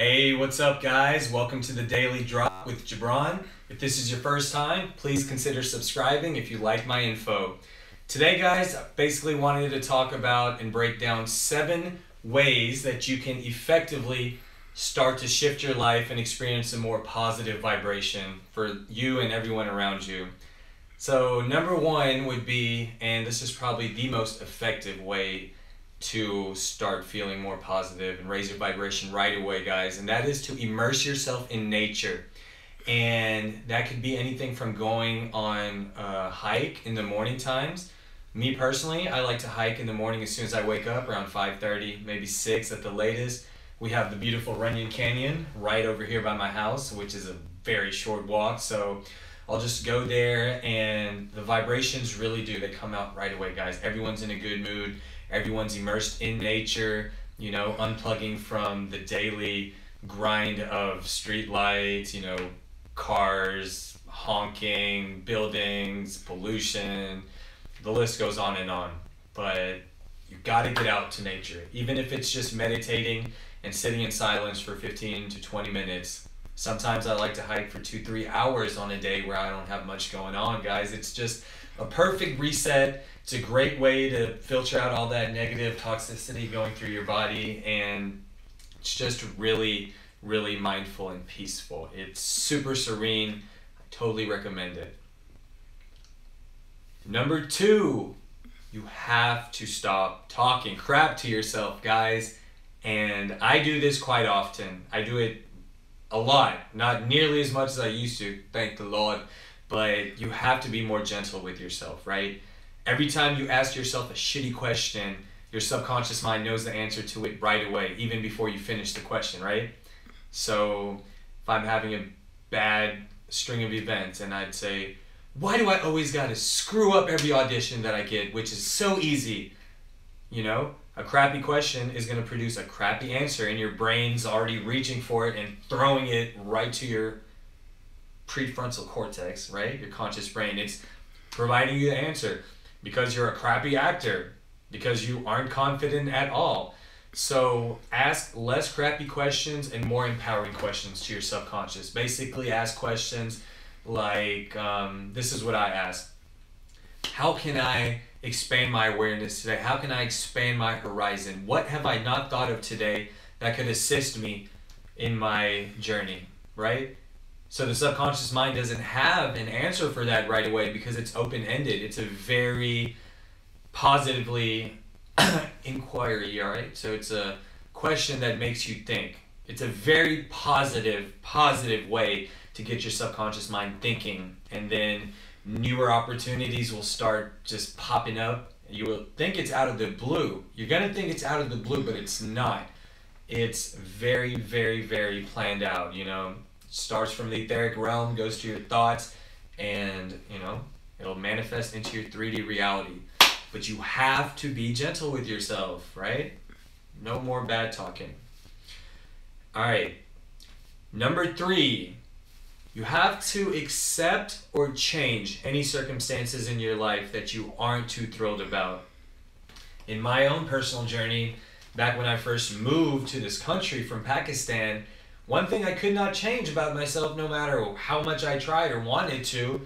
Hey, what's up, guys? Welcome to the Daily Drop with Gibran. If this is your first time, please consider subscribing if you like my info. Today, guys, I basically wanted to talk about and break down 7 ways that you can effectively start to shift your life and experience a more positive vibration for you and everyone around you. So, number 1 would be, and this is probably the most effective way to start feeling more positive and raise your vibration right away, guys, and that is to immerse yourself in nature. And that could be anything from going on a hike in the morning times. Me personally, I like to hike in the morning as soon as I wake up, around 5:30, maybe 6 at the latest. We have the beautiful Runyon Canyon right over here by my house, which is a very short walk, so I'll just go there, and the vibrations really do, they come out right away, guys. Everyone's in a good mood. Everyone's immersed in nature, unplugging from the daily grind of street lights, cars, honking, buildings, pollution. The list goes on and on. But you got to get out to nature. Even if it's just meditating and sitting in silence for 15 to 20 minutes. Sometimes I like to hike for 2-3 hours on a day where I don't have much going on, guys. It's just a perfect reset. It's a great way to filter out all that negative toxicity going through your body, and it's just really, really mindful and peaceful. It's super serene. I totally recommend it. Number 2, you have to stop talking crap to yourself, guys. And I do this quite often. I do it a lot, not nearly as much as I used to, thank the Lord, but you have to be more gentle with yourself, right? Every time you ask yourself a shitty question, your subconscious mind knows the answer to it right away, even before you finish the question, right? So if I'm having a bad string of events and I'd say, why do I always gotta screw up every audition that I get, which is so easy? A crappy question is gonna produce a crappy answer, and your brain's already reaching for it and throwing it right to your prefrontal cortex, right? Your conscious brain. It's providing you the answer because you're a crappy actor, because you aren't confident at all. So ask less crappy questions and more empowering questions to your subconscious. Basically ask questions like, this is what I ask. How can I expand my awareness today? How can I expand my horizon? What have I not thought of today that could assist me in my journey, right? So the subconscious mind doesn't have an answer for that right away because it's open-ended. It's a very positively inquiry, all right? So it's a question that makes you think. It's a very positive way to get your subconscious mind thinking, and then newer opportunities will start just popping up. You will think it's out of the blue. You're gonna think it's out of the blue, but it's not. It's very, very, very planned out, Starts from the etheric realm, goes to your thoughts, and, it'll manifest into your 3D reality. But you have to be gentle with yourself, right? No more bad talking. All right. Number 3, you have to accept or change any circumstances in your life that you aren't too thrilled about. In my own personal journey, back when I first moved to this country from Pakistan, one thing I could not change about myself, no matter how much I tried or wanted to,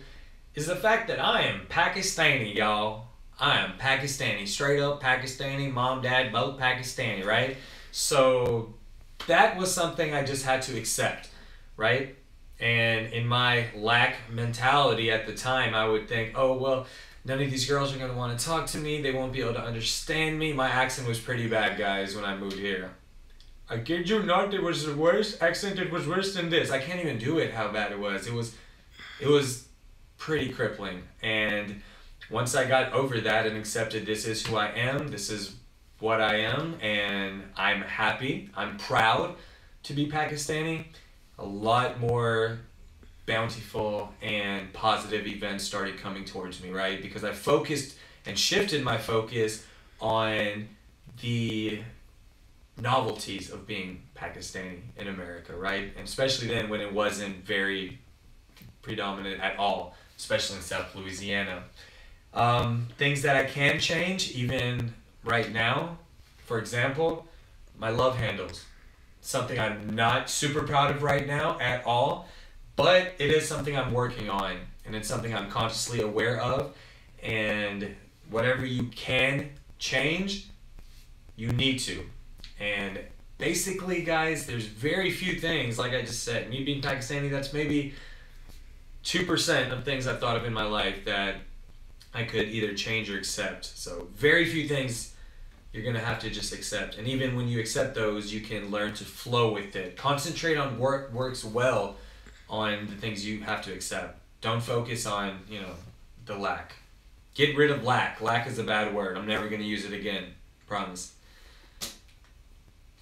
is the fact that I am Pakistani, y'all. I am Pakistani, straight up Pakistani, mom, dad, both Pakistani, right? So that was something I just had to accept, right? And in my lack mentality at the time, I would think, oh, well, none of these girls are going to want to talk to me. They won't be able to understand me. My accent was pretty bad, guys, when I moved here. I kid you not, it was the worst accent. It was worse than this. I can't even do it how bad it was. It was pretty crippling. And once I got over that and accepted this is who I am, this is what I am, and I'm happy, I'm proud to be Pakistani, a lot more bountiful and positive events started coming towards me, right? Because I focused and shifted my focus on the novelties of being Pakistani in America, right? And especially then when it wasn't very predominant at all, especially in South Louisiana. Things that I can change even right now, for example, my love handles. something I'm not super proud of right now at all, but it is something I'm working on, and it's something I'm consciously aware of. And whatever you can change, you need to. And basically, guys, there's very few things, like I just said, me being Pakistani, that's maybe 2% of things I've thought of in my life that I could either change or accept. So very few things you're going to have to just accept. And even when you accept those, you can learn to flow with it. Concentrate on what works well on the things you have to accept. Don't focus on, the lack. Get rid of lack. Lack is a bad word. I'm never going to use it again. Promise.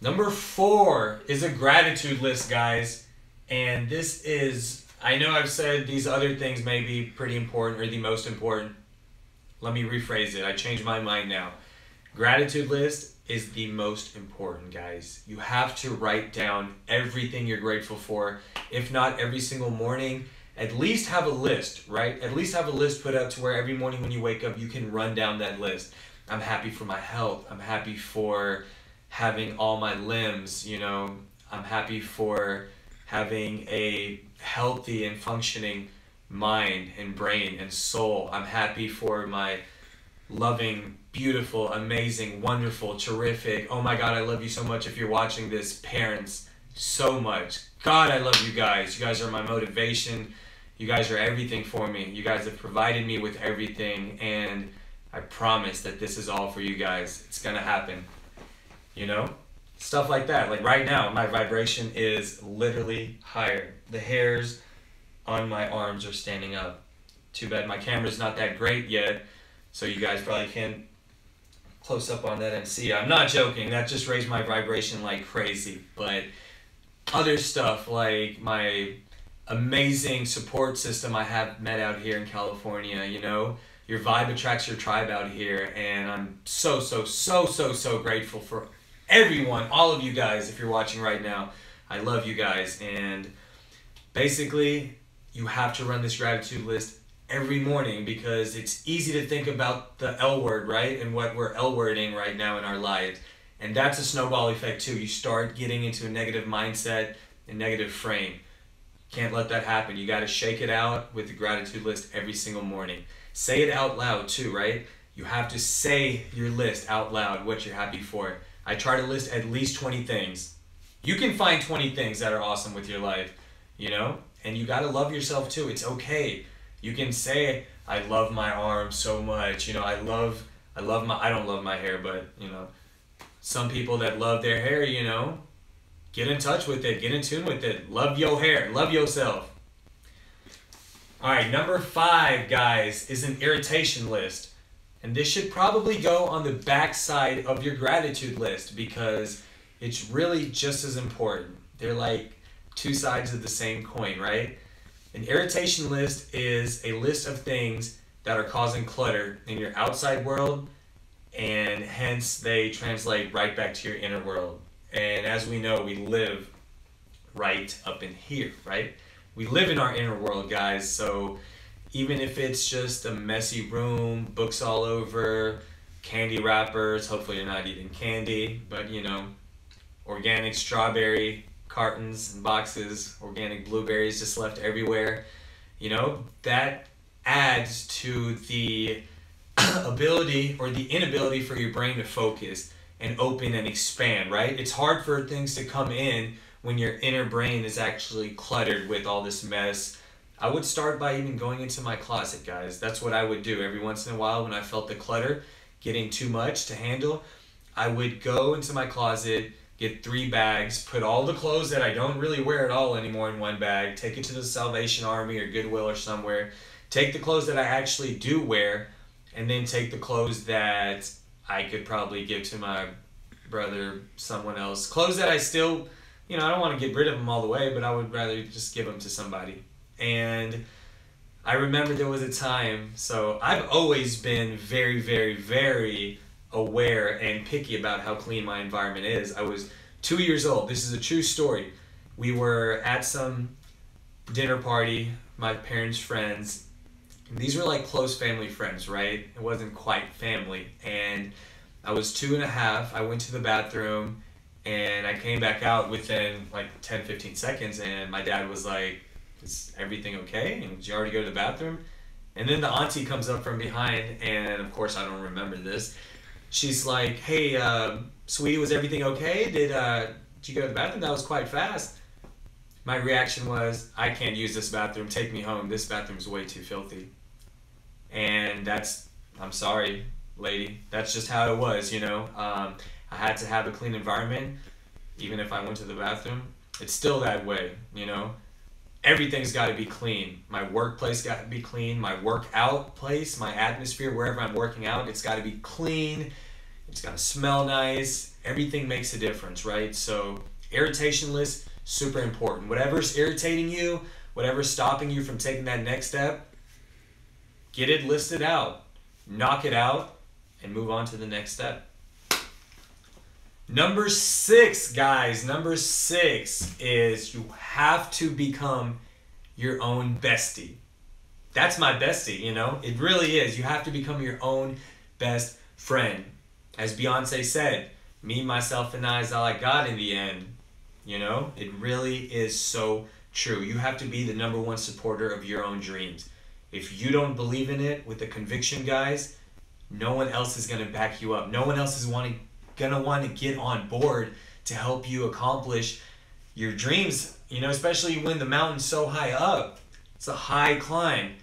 Number 4 is a gratitude list, guys. And this is, I know I've said these other things may be pretty important or the most important. Let me rephrase it. I changed my mind now. Gratitude list is the most important, guys. You have to write down everything you're grateful for. If not every single morning, at least have a list, right? At least have a list put up to where every morning when you wake up, you can run down that list. I'm happy for my health. I'm happy for having all my limbs, I'm happy for having a healthy and functioning mind and brain and soul. I'm happy for my loving, beautiful, amazing, wonderful, terrific, oh my God, I love you so much if you're watching this, parents, so much. God, I love you guys. You guys are my motivation. You guys are everything for me. You guys have provided me with everything, and I promise that this is all for you guys. It's gonna happen. Stuff like that. Like right now, my vibration is literally higher. The hairs on my arms are standing up. Too bad my camera's not that great yet, so you guys probably can't close up on that and see. I'm not joking. That just raised my vibration like crazy. But other stuff like my amazing support system I have met out here in California, your vibe attracts your tribe out here, and I'm so grateful for everyone, all of you guys. If you're watching right now, I love you guys. And basically, you have to run this gratitude list every morning because it's easy to think about the L word, right? And what we're L wording right now in our lives. And that's a snowball effect too. You start getting into a negative mindset and negative frame. Can't let that happen. You got to shake it out with the gratitude list every single morning. Say it out loud too, right? You have to say your list out loud, what you're happy for. I try to list at least 20 things. You can find 20 things that are awesome with your life, and you got to love yourself too. It's okay. You can say, I love my arms so much. I don't love my hair, but some people that love their hair, get in touch with it, get in tune with it. Love your hair, love yourself. All right, number 5, guys, is an irritation list. And this should probably go on the back side of your gratitude list because it's really just as important. They're like two sides of the same coin, right? An irritation list is a list of things that are causing clutter in your outside world, and hence they translate right back to your inner world. And as we know, we live right up in here, right? We live in our inner world, guys, so even if it's just a messy room, books all over, candy wrappers, hopefully you're not eating candy, but organic strawberry cartons and boxes, organic blueberries just left everywhere, that adds to the ability or the inability for your brain to focus and open and expand, right? It's hard for things to come in when your inner brain is actually cluttered with all this mess. I would start by even going into my closet, guys. That's what I would do every once in a while when I felt the clutter getting too much to handle. I would go into my closet, get 3 bags, put all the clothes that I don't really wear at all anymore in one bag, take it to the Salvation Army or Goodwill or somewhere, take the clothes that I actually do wear, and then take the clothes that I could probably give to my brother, someone else. Clothes that I still, I don't want to get rid of them all the way, but I would rather just give them to somebody. And I remember there was a time, so I've always been very, very, very aware and picky about how clean my environment is. I was 2 years old. This is a true story. We were at some dinner party, my parents' friends. These were like close family friends, right? It wasn't quite family. And I was 2.5. I went to the bathroom And I came back out within like 10, 15 seconds, and my dad was like, is everything okay? And did you already go to the bathroom? And then the auntie comes up from behind, and of course I don't remember this. She's like, hey, sweetie, was everything okay? Did you go to the bathroom? That was quite fast. My reaction was, I can't use this bathroom. Take me home. This bathroom's way too filthy. And I'm sorry, lady. That's just how it was, you know. I had to have a clean environment, even if I went to the bathroom. It's still that way, you know. Everything's got to be clean. My workplace got to be clean. My workout place, my atmosphere, wherever I'm working out, it's got to be clean. It's got to smell nice. Everything makes a difference, right? So irritation list, super important. Whatever's irritating you, whatever's stopping you from taking that next step, get it listed out. Knock it out and move on to the next step. Number 6, guys. Number 6 is you have to become your own bestie. That's my bestie, you know? It really is. You have to become your own best friend. As Beyonce said, me, myself, and I is all I got in the end. You know? It really is so true. You have to be the number one supporter of your own dreams. If you don't believe in it with a conviction, guys, no one else is going to back you up. No one else is gonna want to get on board to help you accomplish your dreams, you know, especially when the mountain's so high up. It's a high climb.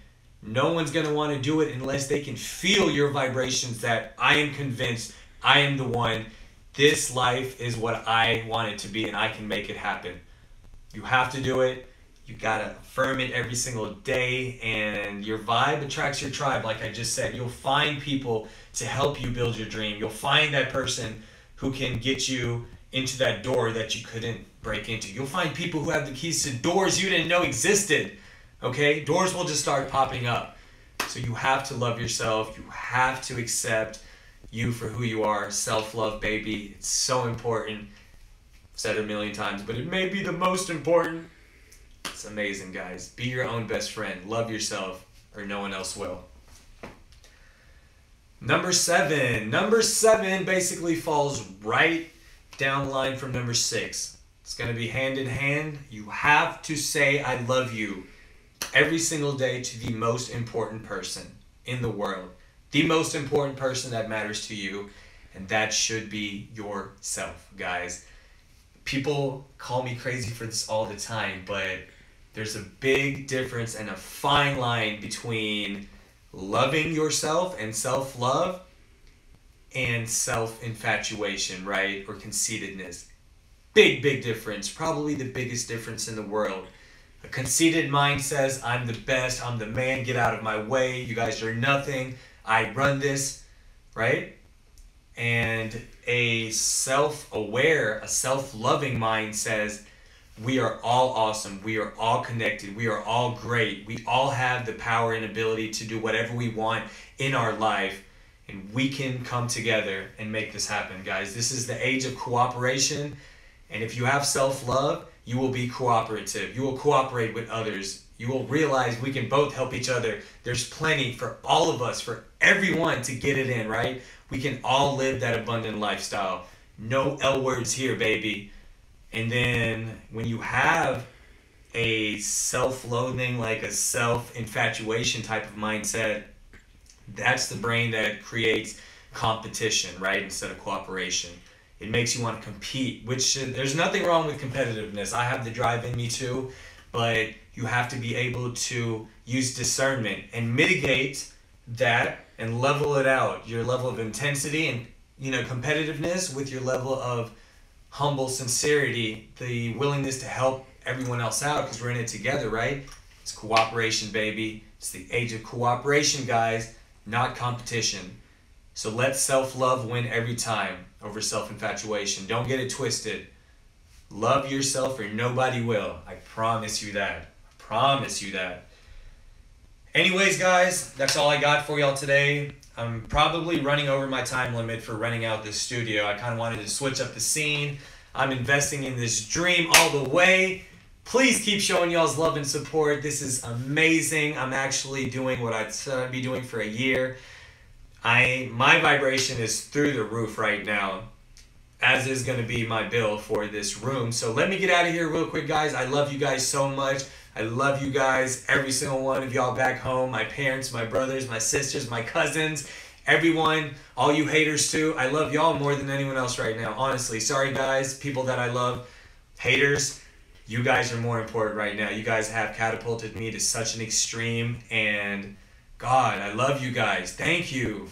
No one's gonna want to do it unless they can feel your vibrations that I am convinced I am the one. This life is what I want it to be, and I can make it happen. You have to do it. You gotta affirm it every single day, and your vibe attracts your tribe. Like I just said, you'll find people to help you build your dream. You'll find that person who can get you into that door that you couldn't break into. You'll find people who have the keys to doors you didn't know existed. Okay? Doors will just start popping up. So you have to love yourself. You have to accept you for who you are. Self-love, baby. It's so important. I've said it a million times, but it may be the most important. It's amazing, guys. Be your own best friend. Love yourself, or no one else will. Number 7. Number 7 basically falls right down the line from number 6. It's going to be hand in hand. You have to say I love you every single day to the most important person in the world. The most important person that matters to you. And that should be yourself, guys. People call me crazy for this all the time, but there's a big difference and a fine line between loving yourself and self-love and self-infatuation, right? Or conceitedness. Big difference. Probably the biggest difference in the world. A conceited mind says, I'm the best, I'm the man, get out of my way, you guys are nothing, I run this, right? And a self-aware, a self-loving mind says, we are all awesome. We are all connected. We are all great. We all have the power and ability to do whatever we want in our life. And we can come together and make this happen, guys. This is the age of cooperation. And if you have self-love, you will be cooperative. You will cooperate with others. You will realize we can both help each other. There's plenty for all of us, for everyone to get it in, right? We can all live that abundant lifestyle. No L words here, baby. And then when you have a self-loathing, like a self-infatuation type of mindset, that's the brain that creates competition, right? Instead of cooperation. It makes you want to compete, which there's nothing wrong with competitiveness. I have the drive in me too, but you have to be able to use discernment and mitigate that and level it out. Your level of intensity and, competitiveness with your level of humble sincerity, the willingness to help everyone else out because we're in it together, right? It's cooperation, baby. It's the age of cooperation, guys, not competition. So let self-love win every time over self-infatuation. Don't get it twisted. Love yourself or nobody will. I promise you that. I promise you that. Anyways, guys, that's all I got for y'all today. I'm probably running over my time limit for renting out this studio. I kind of wanted to switch up the scene. I'm investing in this dream all the way. Please keep showing y'all's love and support. This is amazing. I'm actually doing what I said I'd be doing for a year. My vibration is through the roof right now. as is going to be my bill for this room. So let me get out of here real quick, guys. I love you guys so much. I love you guys, every single one of y'all back home, my parents, my brothers, my sisters, my cousins, everyone, all you haters too. I love y'all more than anyone else right now, honestly. Sorry, guys, people that I love, haters, you guys are more important right now. You guys have catapulted me to such an extreme, and God, I love you guys. Thank you.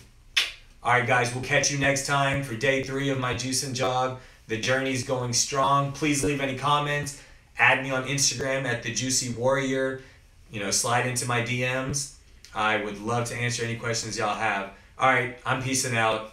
All right, guys, we'll catch you next time for day 3 of my juicing jog. The journey's going strong. Please leave any comments. Add me on Instagram at The Juicy Warrior. Slide into my DMs. I would love to answer any questions y'all have. All right, I'm peacing out.